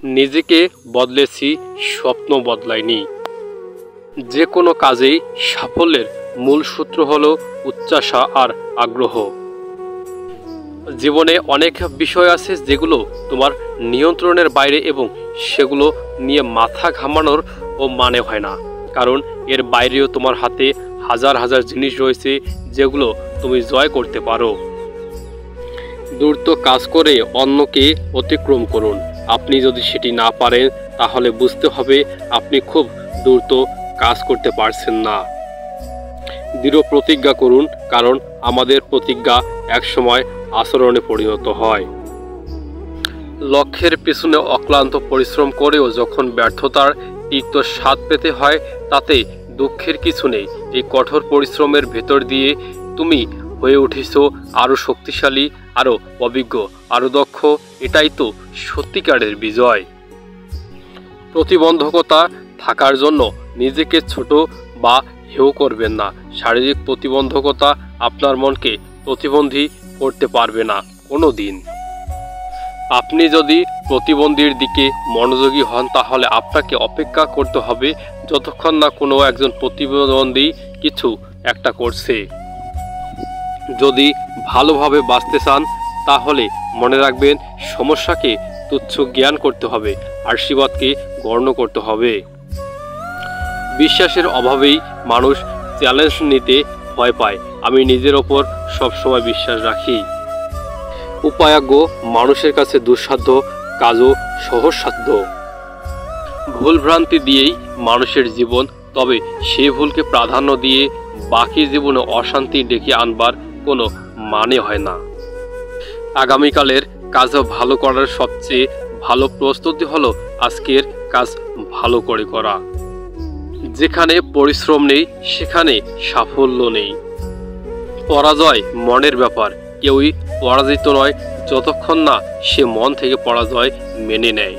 নিজেকে বদলেছি, স্বপ্ন বদলায়নি। যে কোনো কাজেই সাফল্যের মূল সূত্র হলো উচ্চাশা আর আগ্রহ। জীবনে অনেক বিষয় আছে যেগুলো তোমার নিয়ন্ত্রণের বাইরে, এবং সেগুলো নিয়ে মাথা ঘামানোর মানে হয় না, কারণ এর বাইরেও তোমার হাতে হাজার হাজার জিনিস রয়েছে যেগুলো তুমি জয় করতে পারো। দ্রুত কাজ করে অন্যকে অতিক্রম করুন। আপনি যদি সেটি না পারেন তাহলে বুঝতে হবে আপনি খুব দ্রুত কাজ করতে পারছেন না। দৃঢ় প্রতিজ্ঞা করুন, কারণ আমাদের প্রতিজ্ঞা একসময় আচরণে পরিণত হয়। লক্ষ্যের পিছনে অক্লান্ত পরিশ্রম করেও যখন ব্যর্থতার তিক্ত স্বাদ পেতে হয়, তাতে দুঃখের কিছু নেই। এই কঠোর পরিশ্রমের ভেতর দিয়ে তুমি হয়ে উঠেছ আরও শক্তিশালী, আরও অভিজ্ঞ, আরও দক্ষ। এটাই তো সত্যিকারের বিজয়। প্রতিবন্ধকতা থাকার জন্য নিজেকে ছোট বা হেয় করবেন না। শারীরিক প্রতিবন্ধকতা আপনার মনকে প্রতিবন্ধী করতে পারবে না কোনো দিন। আপনি যদি প্রতিবন্ধীর দিকে মনোযোগী হন তাহলে আপনাকে অপেক্ষা করতে হবে যতক্ষণ না কোনো একজন প্রতিবন্ধী কিছু একটা করছে। যদি ভালোভাবে বাঁচতে চান তাহলে মনে রাখবেন, সমস্যাকে তুচ্ছ জ্ঞান করতে হবে, আশীর্বাদকে গণ্য করতে হবে। বিশ্বাসের অভাবেই মানুষ চ্যালেঞ্জ নিতে ভয় পায়। আমি নিজের ওপর সবসময় বিশ্বাস রাখি। উপায়জ্ঞ মানুষের কাছে দুঃসাধ্য কাজও সহজসাধ্য। ভুলভ্রান্তি দিয়েই মানুষের জীবন, তবে সেই ভুলকে প্রাধান্য দিয়ে বাকি জীবনে অশান্তি ডেকে আনবার কোনো মানে হয় না। আগামীকালের কাজ ভালো করার সবচেয়ে ভালো প্রস্তুতি হলো আজকের কাজ ভালো করে করা। যেখানে পরিশ্রম নেই সেখানে সাফল্য নেই। পরাজয় মনের ব্যাপার। কেউই পরাজিত নয় যতক্ষণ না সে মন থেকে পরাজয় মেনে নেয়।